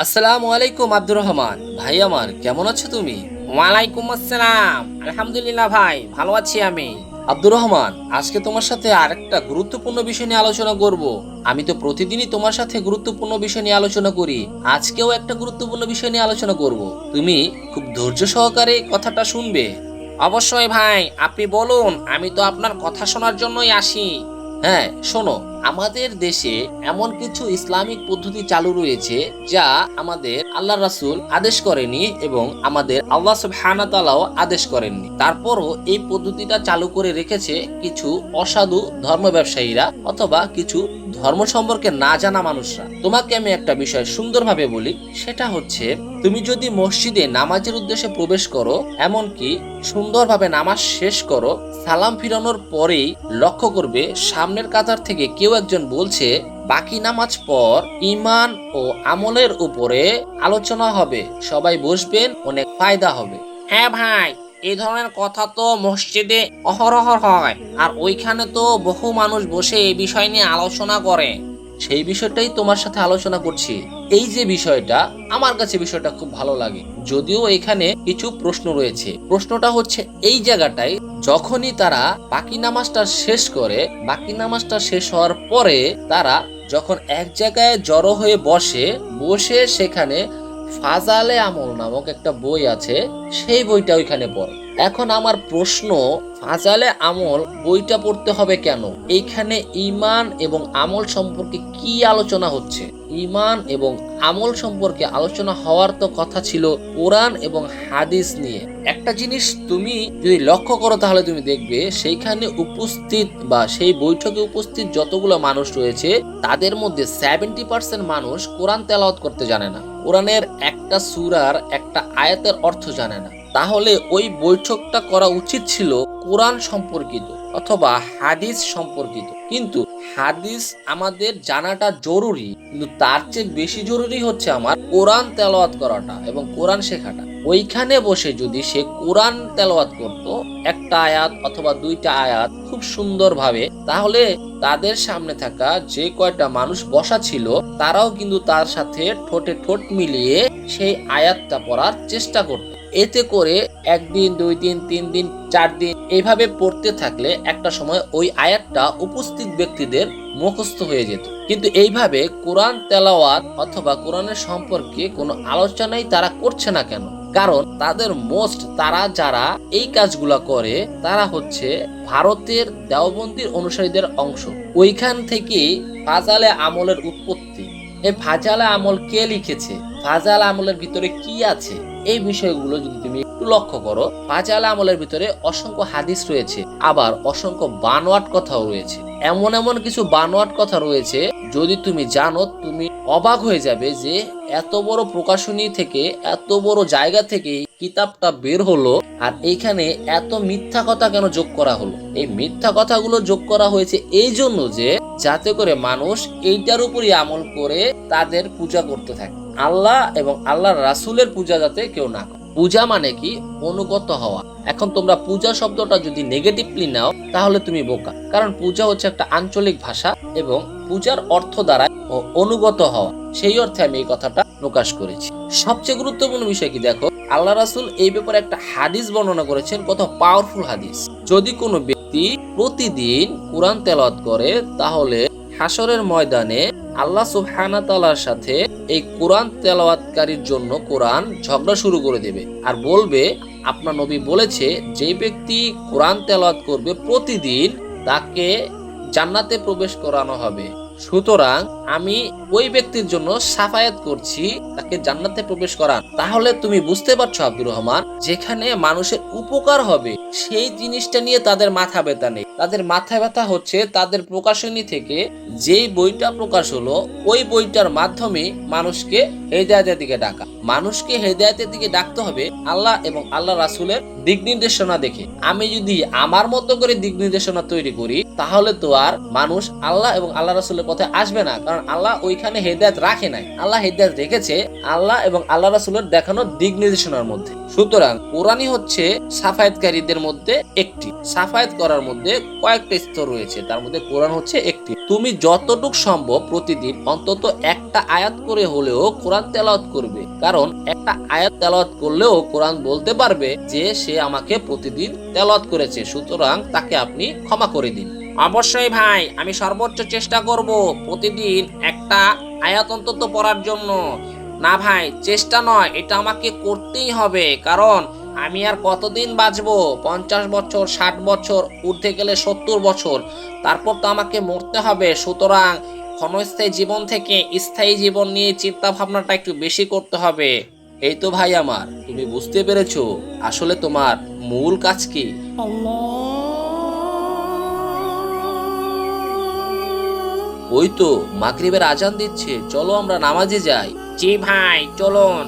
আসসালামু আলাইকুম আব্দুর রহমান ভাই, আমার কেমন আছো তুমি? ওয়ালাইকুম আসসালাম। আলহামদুলিল্লাহ ভাই, ভালো আছি আমি। আব্দুর রহমান, আজকে তোমার সাথে আরেকটা গুরুত্বপূর্ণ বিষয় নিয়ে আলোচনা করব। আমি তো প্রতিদিনই তোমার সাথে গুরুত্বপূর্ণ বিষয় নিয়ে আলোচনা করি, আজকেও একটা গুরুত্বপূর্ণ বিষয় নিয়ে আলোচনা করব। তুমি খুব ধৈর্য সহকারে কথাটা শুনবে। অবশ্যই ভাই, আপনি বলুন, আমি তো আপনার কথা শোনার জন্যই আসি। হ্যাঁ, শোনো। আমাদের দেশে এমন কিছু ইসলামিক পদ্ধতি চালু রয়েছে যা আমাদের আল্লাহ রাসূল আদেশ করেনি এবং আমাদের আল্লাহ সুবহানাহু ওয়া তাআলাও আদেশ করেননি। তারপরও এই পদ্ধতিটা চালু করে রেখেছে কিছু অসাধু ধর্ম ব্যবসায়ীরা অথবা কিছু ধর্ম সম্পর্কে না জানা মানুষরা। তোমাকে আমি একটা বিষয় সুন্দরভাবে বলি, সেটা হচ্ছে তুমি যদি মসজিদে নামাজের উদ্দেশ্যে প্রবেশ করো, এমনকি সুন্দরভাবে নামাজ শেষ করো, সালাম ফিরানোর পরেই লক্ষ্য করবে সামনের কাতার থেকে কেউ একজন বলছে, বাকি নামাজ পর ঈমান ও আমলের উপরে আলোচনা হবে, সবাই বসবেন, অনেক ফায়দা হবে। হ্যাঁ ভাই, এই ধরনের কথা তো মসজিদে অহরহ হয়, আর ওইখানে তো বহু মানুষ বসে এই বিষয় নিয়ে আলোচনা করে। সেই বিষয়টাই তোমার সাথে আলোচনা করছি। এই যে বিষয়টা, আমার কাছে বিষয়টা খুব ভালো লাগে, যদিও এখানে কিছু প্রশ্ন রয়েছে। প্রশ্নটা হচ্ছে এই জায়গাটায়, যখনই তারা বাকি নামাজটা শেষ করে, বাকি নামাজটা শেষ হওয়ার পরে তারা যখন এক জায়গায় জড়ো হয়ে বসে, বসে সেখানে ফাজালে আমল নামক একটা বই আছে, সেই বইটা ওইখানে পড়ে। এখন আমার প্রশ্ন, ফাজালে আমল বইটা পড়তে হবে কেন? এইখানে ঈমান এবং আমল সম্পর্কে কি আলোচনা হচ্ছে? ঈমান এবং আমল সম্পর্কে আলোচনা হওয়ার তো কথা ছিল কোরআন এবং হাদিস নিয়ে। একটা জিনিস তুমি যদি লক্ষ্য করো, তাহলে তুমি দেখবে সেইখানে উপস্থিত বা সেই বৈঠকে উপস্থিত যতগুলো মানুষ রয়েছে, তাদের মধ্যে 70% মানুষ কোরআন তেলাওয়াত করতে জানে না, কোরআনের একটা সূরার একটা আয়াতের অর্থ জানে না। তাহলে ওই বৈঠকটা করা উচিত ছিল কোরআন সম্পর্কিত অথবা হাদিস সম্পর্কিত। কিন্তু হাদিস আমাদের জানাটা জরুরি, কিন্তু তার চেয়ে বেশি জরুরি হচ্ছে আমার কোরআন তেলাওয়াত করাটা এবং কোরআন শেখাটা। ওইখানে বসে যদি সে কোরআন তেলাওয়াত করত, একটা আয়াত অথবা দুইটা আয়াত খুব সুন্দরভাবে, তাহলে তাদের সামনে থাকা যে কয়টা মানুষ বসা ছিল, তারাও কিন্তু তার সাথে ঠোঁটে ঠোঁট মিলিয়ে সেই আয়াতটা পড়ার চেষ্টা করত। এতে করে একদিন, 2 দিন, 3 দিন, 4 দিন এইভাবে পড়তে থাকলে একটা সময় ওই আয়াতটা উপস্থিত ব্যক্তিদের মুখস্থ হয়ে যেত। কিন্তু এইভাবে কোরআন তেলাওয়াত অথবা কোরআনের সম্পর্কে কোনো আলোচনাই তারা করছে না কেন? কারণ তাদের তারা যারা এই কাজগুলা করে, তারা হচ্ছে ভারতের দেওবন্দির অনুসারীদের অংশ। ওইখান থেকেই ফাজালে আমলের উৎপত্তি। এই ফাজালে আমল কে লিখেছে, ফাজাল আমলের ভিতরে কি আছে, এই বিষয়গুলো যদি তুমি একটু লক্ষ্য করো, ফাজাল আমলের ভিতরে অসংখ্য হাদিস রয়েছে, আবার অসংখ্য বানোয়াট কথাও রয়েছে। এমন এমন কিছু বানোয়াট কথা রয়েছে, যদি তুমি জানো, তুমি অবাক হয়ে যাবে যে এত বড় প্রকাশনী থেকে, এত বড় জায়গা থেকে কিতাবটা বের হলো, আর এইখানে এত মিথ্যা কথা কেন যোগ করা হলো? এই মিথ্যা কথাগুলো যোগ করা হয়েছে এই জন্য যে, যাতে করে মানুষ এইটার উপরই আমল করে তাদের পূজা করতে থাকে। আল্লাহ এবং আল্লাহর রাসূলের পূজা যাতে কেউ না করে। পূজা মানে কি? অনুগত হওয়া। এখন তোমরা পূজা শব্দটা যদি নেগেটিভলি নাও, তাহলে তুমি বোকা। কারণ পূজা হচ্ছে একটা আঞ্চলিক ভাষা এবং পূজার অর্থ দ্বারা অনুগত হওয়া, সেই অর্থে আমি এই কথাটা প্রকাশ করেছি। সবচেয়ে গুরুত্বপূর্ণ বিষয় কি দেখো, আল্লাহ রাসূল এই ব্যাপারে একটা হাদিস বর্ণনা করেছেন, কত পাওয়ারফুল হাদিস। যদি কোনো ব্যক্তি প্রতিদিন কোরআন তেলাওয়াত করে, তাহলে হাসরের ময়দানে আল্লাহ সুবহানাহু ওয়া তাআলার সাথে এই কোরআন তেলাওয়াতকারীর জন্য কোরআন ঝগড়া শুরু করে দেবে আর বলবে, আপনার নবী বলেছে যে ব্যক্তি কোরআন তেলাওয়াত করবে প্রতিদিন, তাকে জান্নাতে প্রবেশ করানো হবে। সুতরাং আমি ওই ব্যক্তির জন্য সাফায়াত করছি, তাকে জান্নাতে প্রবেশ করান। তাহলে তুমি বুঝতে পারছো আব্দুর রহমান, যেখানে মানুষের উপকার হবে সেই জিনিসটা নিয়ে তাদের মাথা ব্যথা নেই। তাদের মাথা ব্যথা হচ্ছে তাদের প্রকাশনী থেকে যেই বইটা প্রকাশ হলো, ওই বইটার মাধ্যমে মানুষকে হেদায়েতের দিকে ডাকা। মানুষকে হেদায়েতের দিকে ডাকতে হবে আল্লাহ এবং আল্লাহ রাসূলের দিক নির্দেশনা দেখে। আমি যদি আমার মতো করে দিক নির্দেশনা তৈরি করি, তাহলে তো আর মানুষ আল্লাহ এবং আল্লাহ রাসূলের পথে আসবে না। কারণ আল্লাহ ওইখানে হেদায়েত রাখে নাই, আল্লাহ হেদায়েত রেখেছে আল্লাহ এবং আল্লাহ রাসূলের দেখানো দিক নির্দেশনার মধ্যে। সুতরাং কোরআনই হচ্ছে সাফায়েতকারীদের মধ্যে একটি। সাফায়েত করার মধ্যে কয়েকটা স্তর রয়েছে, তার মধ্যে কোরআন হচ্ছে একটি। তুমি যতটুকু সম্ভব প্রতিদিন অন্তত একটা আয়াত করে হলেও কোরআন তেলাওয়াত করবে, কারণ একটা আয়াত তেলাওয়াত করলেও কোরআন বলতে পারবে যে সে আমাকে প্রতিদিন তেলাওয়াত করেছে, সুতরাং তাকে আপনি ক্ষমা করে দিন। অবশ্যই ভাই, আমি সর্বোচ্চ চেষ্টা করব প্রতিদিন একটা আয়াত অন্তত পড়ার জন্য। না ভাই, চেষ্টা নয়, এটা আমাকে করতেই হবে, কারণ আমি আর কতদিন বাঁচবো? 50 বছর, 60 বছর, উঠতে গেলে 70 বছর, তারপর তো আমাকে মরতে হবে। সুতরাং ক্ষণস্থায়ী জীবন থেকে স্থায়ী জীবন নিয়ে চিন্তা ভাবনাটা একটু বেশি করতে হবে। এই তো ভাই আমার, তুমি বুঝতে পেরেছো আসলে তোমার মূল কাজ কি। ওই তো মাগরিবের আজান দিচ্ছে, চলো আমরা নামাজে যাই। জি ভাই, চলুন।